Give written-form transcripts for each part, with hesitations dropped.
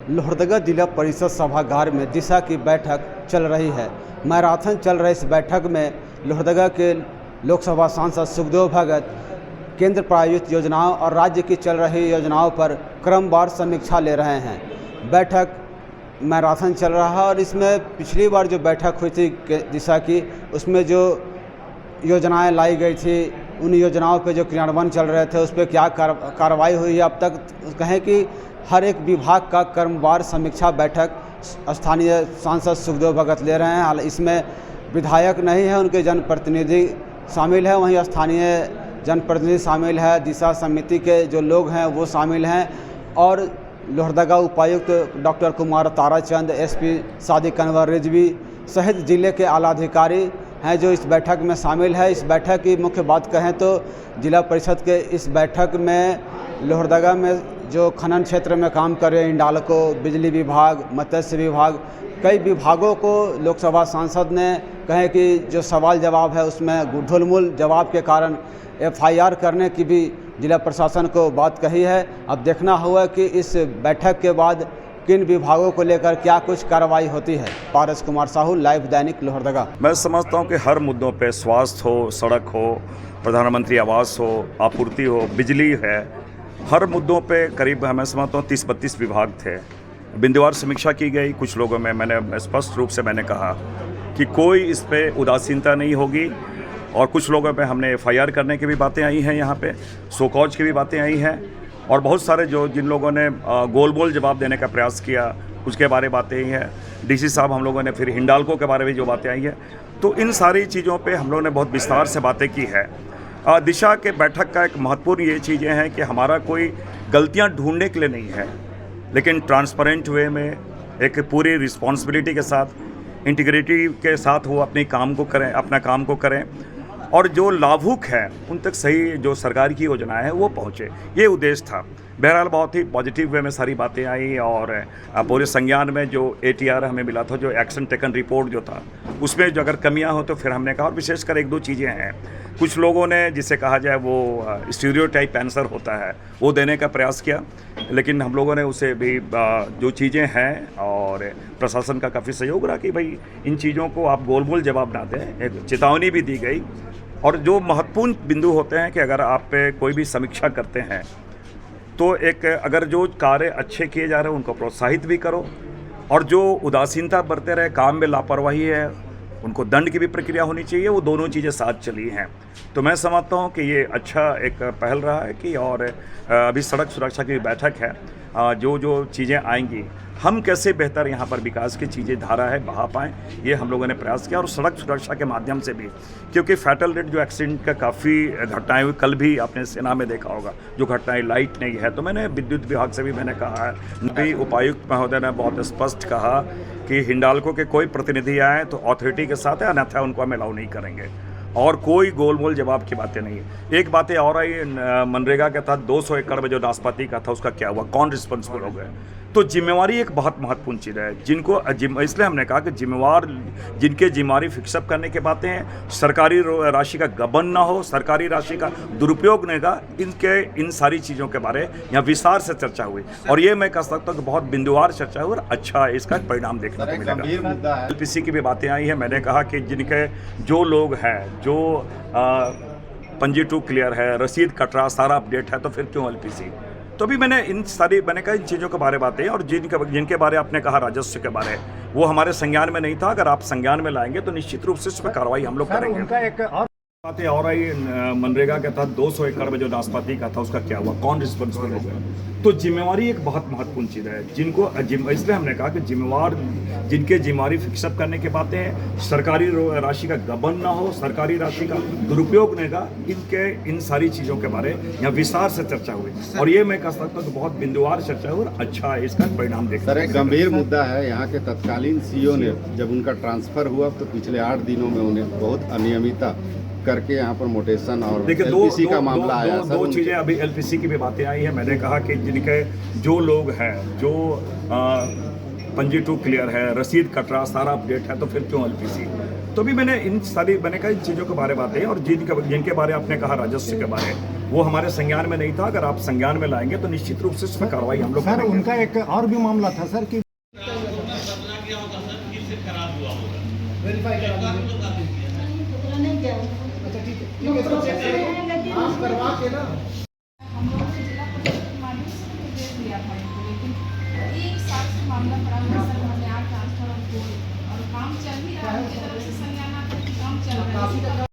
लोहरदगा जिला परिषद सभागार में दिशा की बैठक चल रही है। मैराथन चल रही इस बैठक में लोहरदगा के लोकसभा सांसद सुखदेव भगत केंद्र प्रायोजित योजनाओं और राज्य की चल रही योजनाओं पर क्रमवार समीक्षा ले रहे हैं। बैठक मैराथन चल रहा है और इसमें पिछली बार जो बैठक हुई थी दिशा की, उसमें जो योजनाएं लाई गई थी, उन योजनाओं पे जो क्रियान्वयन चल रहे थे उस पर क्या कार्रवाई हुई है अब तक, कहें कि हर एक विभाग का क्रमवार समीक्षा बैठक स्थानीय सांसद सुखदेव भगत ले रहे हैं। हाल इसमें विधायक नहीं है, उनके जनप्रतिनिधि शामिल है, वहीं स्थानीय जनप्रतिनिधि शामिल है, दिशा समिति के जो लोग हैं वो शामिल हैं और लोहरदगा उपायुक्त डॉक्टर कुमार ताराचंद, एसपी सादिक अनवर रिजवी सहित जिले के आला अधिकारी हैं जो इस बैठक में शामिल है। इस बैठक की मुख्य बात कहें तो जिला परिषद के इस बैठक में लोहरदगा में जो खनन क्षेत्र में काम कर रहे इंडाल्को, बिजली विभाग, मत्स्य विभाग, कई विभागों को लोकसभा सांसद ने कहे कि जो सवाल जवाब है उसमें ढुलमुल जवाब के कारण एफआईआर करने की भी जिला प्रशासन को बात कही है। अब देखना होगा कि इस बैठक के बाद किन विभागों को लेकर क्या कुछ कार्रवाई होती है। पारस कुमार साहू, लाइव दैनिक लोहरदगा। मैं समझता हूं कि हर मुद्दों पे स्वास्थ्य हो, सड़क हो, प्रधानमंत्री आवास हो, आपूर्ति हो, बिजली है, हर मुद्दों पे करीब मैं समझता हूँ 30-32 विभाग थे। बिंदुवार समीक्षा की गई। कुछ लोगों में मैंने स्पष्ट रूप से मैंने कहा कि कोई इस पे उदासीनता नहीं होगी और कुछ लोगों पे हमने एफआईआर करने की भी बातें आई हैं, यहाँ पे सोकौज की भी बातें आई हैं और बहुत सारे जिन लोगों ने गोल जवाब देने का प्रयास किया उसके बारे बातें आई हैं। डीसी साहब हम लोगों ने फिर हिंडाल्को के बारे में जो बातें आई हैं, तो इन सारी चीज़ों पे हम लोगों ने बहुत विस्तार से बातें की है। दिशा के बैठक का एक महत्वपूर्ण ये चीज़ें हैं कि हमारा कोई गलतियां ढूंढने के लिए नहीं है, लेकिन ट्रांसपेरेंट वे में एक पूरी रिस्पॉन्सिबिलिटी के साथ, इंटीग्रिटी के साथ वो अपने काम को करें, अपना काम को करें और जो लाभुक हैं उन तक सही जो सरकार की योजनाएं हैं वो पहुँचे, ये उद्देश्य था। बहरहाल बहुत ही पॉजिटिव वे में सारी बातें आई और पूरे संज्ञान में जो ATR हमें मिला था, जो एक्शन टेकन रिपोर्ट जो था, उसमें जो अगर कमियां हो तो फिर हमने कहा, और विशेषकर 1-2 चीज़ें हैं। कुछ लोगों ने जिसे कहा जाए वो स्टीरियोटाइप आंसर होता है वो देने का प्रयास किया, लेकिन हम लोगों ने उसे भी जो चीज़ें हैं और प्रशासन का काफ़ी सहयोग रहा कि भाई इन चीज़ों को आप गोल जवाब ना दें। एक चेतावनी भी दी गई और जो महत्वपूर्ण बिंदु होते हैं कि अगर आप पे कोई भी समीक्षा करते हैं तो एक अगर जो कार्य अच्छे किए जा रहे हैं उनको प्रोत्साहित भी करो और जो उदासीनता बरते रहे, काम में लापरवाही है, उनको दंड की भी प्रक्रिया होनी चाहिए। वो दोनों चीज़ें साथ चली हैं, तो मैं समझता हूँ कि ये अच्छा एक पहल रहा है कि और अभी सड़क सुरक्षा की बैठक है, जो चीज़ें आएंगी हम कैसे बेहतर यहाँ पर विकास की चीज़ें धारा है बहा पाएँ, ये हम लोगों ने प्रयास किया। और सड़क सुरक्षा के माध्यम से भी, क्योंकि फैटल रेट जो एक्सीडेंट का काफ़ी घटनाएं हुई, कल भी आपने सेना में देखा होगा जो घटनाएं लाइट नहीं है, तो मैंने विद्युत विभाग से भी मैंने कहा है, भी उपायुक्त महोदय ने बहुत स्पष्ट कहा कि हिंडाल्को के कोई प्रतिनिधि आए तो अथॉरिटी के साथ है, अन्यथा उनको हम अलाउ नहीं करेंगे और कोई गोलमोल जवाब की बातें नहीं है। एक बातें और आई, मनरेगा के तहत 200 एकड़ में जो नाशपाती का था उसका क्या हुआ, कौन रिस्पॉन्सिबल हो गए। तो जिम्मेवारी एक बहुत महत्वपूर्ण चीज़ है, जिनको इसलिए हमने कहा कि जिनके जिम्मेवारी फिक्सअप करने की बातें हैं, सरकारी राशि का गबन ना हो, सरकारी राशि का दुरुपयोग नहीं का, इन सारी चीज़ों के बारे यहाँ विस्तार से चर्चा हुई और ये मैं कह सकता हूँ कि बहुत बिंदुवार चर्चा हुई और अच्छा इसका परिणाम देखने को मिलेगा। LPC की भी बातें आई हैं, मैंने कहा कि जिनके जो लोग हैं जो पंजी 2 क्लियर है, रसीद कटरा सारा अपडेट है, तो फिर क्यों LPC। तो भी मैंने कहा इन चीज़ों के बारे बातें और जिनके बारे आपने कहा राजस्व के बारे, वो हमारे संज्ञान में नहीं था। अगर आप संज्ञान में लाएंगे तो निश्चित रूप से इस पर कार्रवाई हम लोग करेंगे। उनका एक और बातें और आई, मनरेगा के तहत 200 एकड़ में जो नाशपाती का था उसका क्या हुआ, कौन रिस्पॉन्सिबल हो गया। तो जिम्मेवारी एक बहुत महत्वपूर्ण चीज़ है, इसलिए हमने कहा कि जिनके जिम्मेवारी फिक्सअप करने की बातें हैं, सरकारी राशि का गबन ना हो, सरकारी राशि का दुरुपयोग नहीं का, इन सारी चीज़ों के बारे यहाँ विस्तार से चर्चा हुई और ये मैं कह सकता हूँ कि बहुत बिंदुवार चर्चा हुई और अच्छा इसका परिणाम देखा। सर, एक गंभीर मुद्दा है, यहाँ के तत्कालीन CEO ने जब उनका ट्रांसफ़र हुआ तो पिछले 8 दिनों में उन्हें बहुत अनियमितता करके यहाँ पर मोटेशन और LPC का मामला आया। दो चीज़ें अभी LPC की भी बातें आई हैं, मैंने कहा कि जिनके जो लोग हैं जो पंजी 2 क्लियर है, रसीद कटरा सारा अपडेट है, तो फिर क्यों LPC। तो भी मैंने कहा इन चीज़ों के बारे बातें और जिनके बारे आपने कहा राजस्व के बारे, वो हमारे संज्ञान में नहीं था। अगर आप संज्ञान में लाएंगे तो निश्चित रूप से उस पर कार्रवाई हम लोग सर करेंगे। उनका एक और भी मामला था सर कि वेरीफाई करा दीजिए। अच्छा ठीक है तो चेक करो आप करवा के ना। हम लोगों ने जिला परिषद के माध्यम से निर्देश दिया था इनको, लेकिन एक साथ से मामला पड़ा हुआ सर, हमने आज ट्रांसफर और कोड और काम चल ही रहा है, उनकी तरफ से संज्ञान आता है कि काम चल रहा है।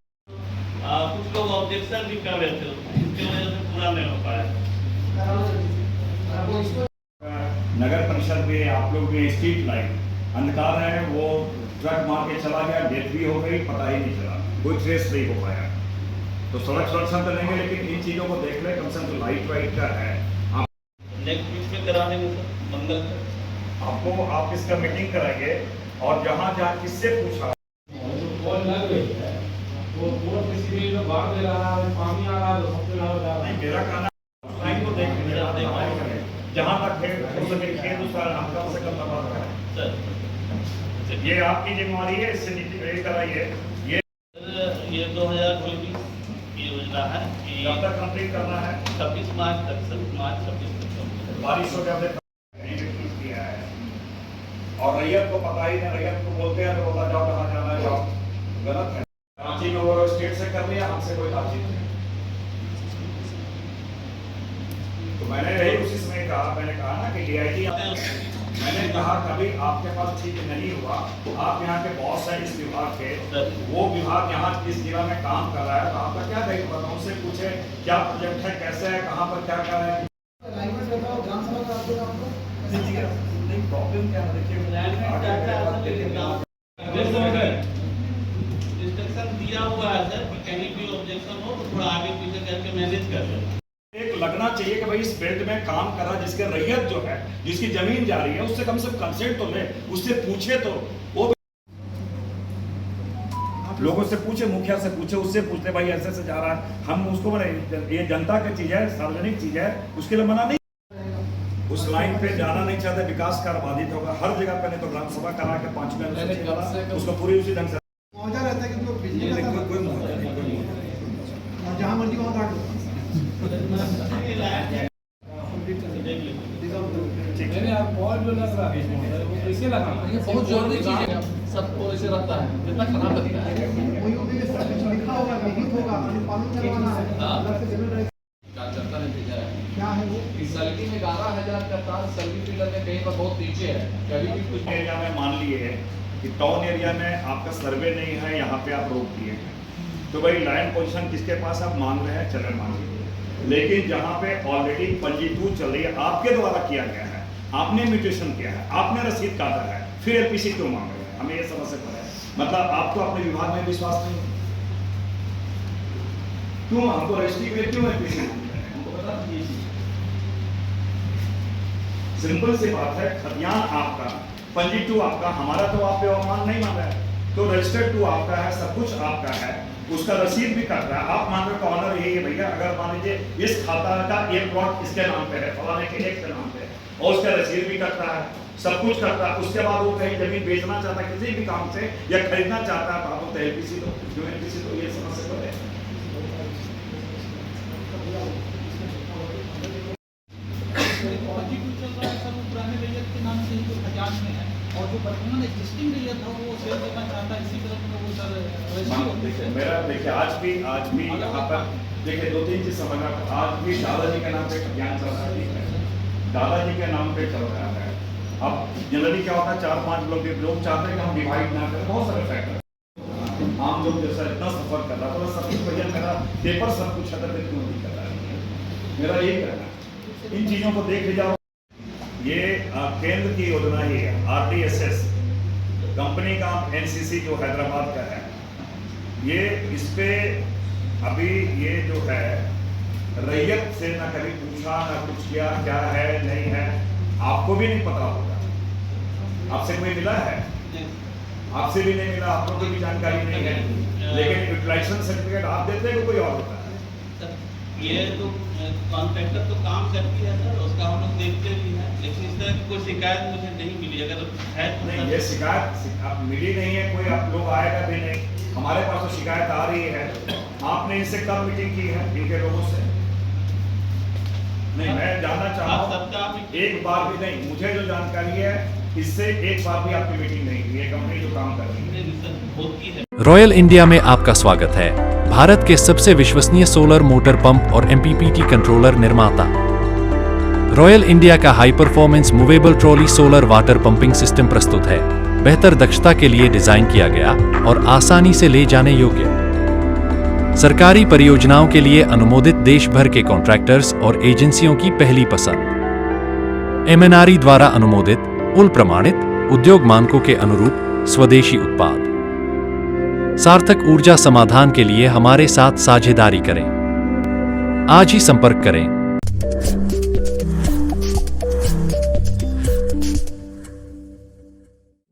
कुछ लोग ऑब्जेक्शन भी कर रहे थे, इसकी वजह से पूरा नहीं हो पाया। नगर परिषद में आप लोग में स्ट्रीट लाइट अंधकार है, वो ट्रक मार के चला गया, डेथ भी हो गई, पता ही नहीं चला, कोई ट्रेस नहीं हो पाया। तो सड़क सुरक्षा तो लेंगे, लेकिन इन चीज़ों को देख ले, कम से कम लाइट वाइट का है। आप नेक्स्ट वीक में करा देंगे सर, मंगल तक। आपको आप इसका मीटिंग कराएंगे और जहाँ जहाँ किससे पूछा नहीं, मेरा कहना लाइन को देख लीजिए, जहाँ तक है हो सके खेत उसका हम कम से कम दबा करें। सर ये आपकी जिम्मेवारी है, इससे नीति कराइए। ये 2024 की योजना है कि कब तक कंप्लीट करना है? 26 मार्च तक सर, मार्च 26 तक complete। बारिश हो जाते किया है और रैयत को पता ही नहीं, रैयत को बोलते हैं तो बोला जाओ कहाँ जाना है जाओ, गलत है। रांची में वो स्टेट से कर लिया, हमसे कोई बातचीत नहीं। तो मैंने यही उसी समय कहा, मैंने कहा ना कि DIT मैंने कहा कभी आपके पास ठीक नहीं हुआ, आप यहाँ के बॉस हैं इस विभाग के, वो विभाग यहाँ इस जिला में काम कर रहा है, तो आपका क्या दायित्व बताओ, उनसे पूछे क्या प्रोजेक्ट है, कैसे है, कहाँ पर क्या कर रहे हैं। अलाइनमेंट बताओ, ग्राम सभा का आपको आपको नहीं प्रॉब्लम क्या है, देखिए इंस्ट्रक्शन दिया हुआ है सर कि कहीं भी ऑब्जेक्शन हो तो थोड़ा आगे पीछे करके मैनेज कर लेना। एक लगना चाहिए कि भाई इस फील्ड में काम कर रहा, जिसके रैयत जो है, जिसकी जमीन जा रही है, उससे कम से कम कंसेंट तो ले, उससे पूछे तो वो लोगों से पूछे, मुखिया से पूछे, उससे पूछते भाई ऐसे से जा रहा है, हम उसको बोले ये जनता की चीज है, सार्वजनिक चीज है, उसके लिए मना नहीं। उस लाइन पे जाना नहीं चाहते, विकास कार्य बाधित होगा। हर जगह पे नहीं तो ग्राम सभा करा के 5 मिनट उसको पूरी उसी ढंग से मुआवजा रहता है कि जो बिजली का कोई मुआवजा नहीं, कोई मुआवजा नहीं। और जहाँ मर्जी वहाँ काट लो। मैंने आप बॉल जो लग रहा है वो कैसे लगाना, ये बहुत जरूरी चीज है, सबको ऐसे लगता है, जितना खराब लगता है। वही होगी कि सब कुछ लिखा होगा, निहित होगा, अनुपालन करवाना है, अलग से जमीन रहेगी। कार्यकर्ता ने भेजा है क्या है वो? इस सलगी में 11,000 का तार सलगी फील्डर में कहीं पर बहुत नीचे है, कभी भी कुछ एरिया में मान लिए है कि टाउन एरिया में आपका सर्वे नहीं है, यहाँ पे आप रोक दिए हैं, तो भाई लैंड पोजीशन किसके पास आप मांग रहे हैं, चले मांग लीजिए। लेकिन जहाँ पे ऑलरेडी पंजीकृत चल रही है, आपके द्वारा किया गया है, आपने म्यूटेशन किया है, आपने रसीद काटा है, फिर LPC क्यों मांग रहे हैं? हमें ये समझ से पड़ा है, मतलब आपको अपने विभाग में विश्वास नहीं है। क्यों हमको रजिस्ट्री के लिए क्यों LPC हमको बता दीजिए। सिंपल सी बात है, खतियान आपका, पंजीकृत आपका, हमारा तो आप पे अवमान नहीं मान रहा है, तो रजिस्टर्ड टू आपका है, सब कुछ आपका है, उसका रसीद भी कट रहा है। आप मान रहे हो ऑनर यही है भैया, अगर मान लीजिए इस खाता का एक प्लॉट इसके नाम पे है, फलाने के एक के नाम पे है, और उसका रसीद भी कट रहा है, सब कुछ कट रहा है, उसके बाद वो कहीं जमीन बेचना चाहता है किसी भी काम से या खरीदना चाहता है, तो आप तो LPC दो, जो LPC तो ये समस्या तो है। पुराने रैयत के नाम से ही जो खजान में है, और जो वर्तमान एग्जिस्टिंग रैयत है वो सेल देना चाहता है, इसी तरह में वो सर रजिस्ट्री मेरा देखिए आज भी यहाँ पर देखिए 2-3 चीज समझना। आज भी दादाजी के नाम पे अभियान चल रहा है, दादाजी के नाम पे चल रहा है। अब जनरली क्या होता है, 4-5 लोग चाहते हैं कि हम डिवाइड ना करें, बहुत सारे फैक्टर। आम लोग जैसा इतना सफर कर रहा था, सब कुछ भैया मेरा पेपर सब कुछ है, क्यों नहीं कर रहा है, मेरा यही कहना है। इन चीजों को देख लीजिए। ये केंद्र की योजना ही है, RDSS कंपनी का, NCC जो हैदराबाद का है, ये इस पे अभी ये जो है रैयत से ना कभी पूछा ना कुछ किया, क्या है नहीं है आपको भी नहीं पता होगा। आपसे कोई मिला है? आपसे भी नहीं मिला, आप लोगों को भी जानकारी नहीं है, लेकिन यूटिलाइजेशन सर्टिफिकेट आप देते हैं कि कोई और देता है? ये तो कॉन्ट्रैक्टर तो काम करती है सर, उसका हम लोग देखते भी हैं, लेकिन इस तरह की कोई शिकायत मुझे नहीं मिली। अगर है तो नहीं, ये शिकायत आप मिली नहीं है, कोई आप लोग आएगा भी नहीं, हमारे पास तो शिकायत आ रही है। आपने इनसे कब मीटिंग की है इनके लोगों से? नहीं, मैं जानना चाहता आप हूँ सबका एक बार भी नहीं, मुझे जो जानकारी है इससे एक बार भी आपकी मीटिंग नहीं हुई है, कंपनी जो काम कर रही है होती है। रॉयल इंडिया में आपका स्वागत है। भारत के सबसे विश्वसनीय सोलर मोटर पंप और MPPT कंट्रोलर निर्माता। रॉयल इंडिया का high performance movable trolley solar water pumping system प्रस्तुत है। बेहतर दक्षता के लिए डिजाइन किया गया और आसानी से ले जाने योग्य। सरकारी परियोजनाओं के लिए अनुमोदित देश भर के कॉन्ट्रैक्टर्स और एजेंसियों की पहली पसंद। MNRE द्वारा अनुमोदित, उल प्रमाणित, उद्योग मानकों के अनुरूप स्वदेशी उत्पाद। सार्थक ऊर्जा समाधान के लिए हमारे साथ साझेदारी करें। आज ही संपर्क करें।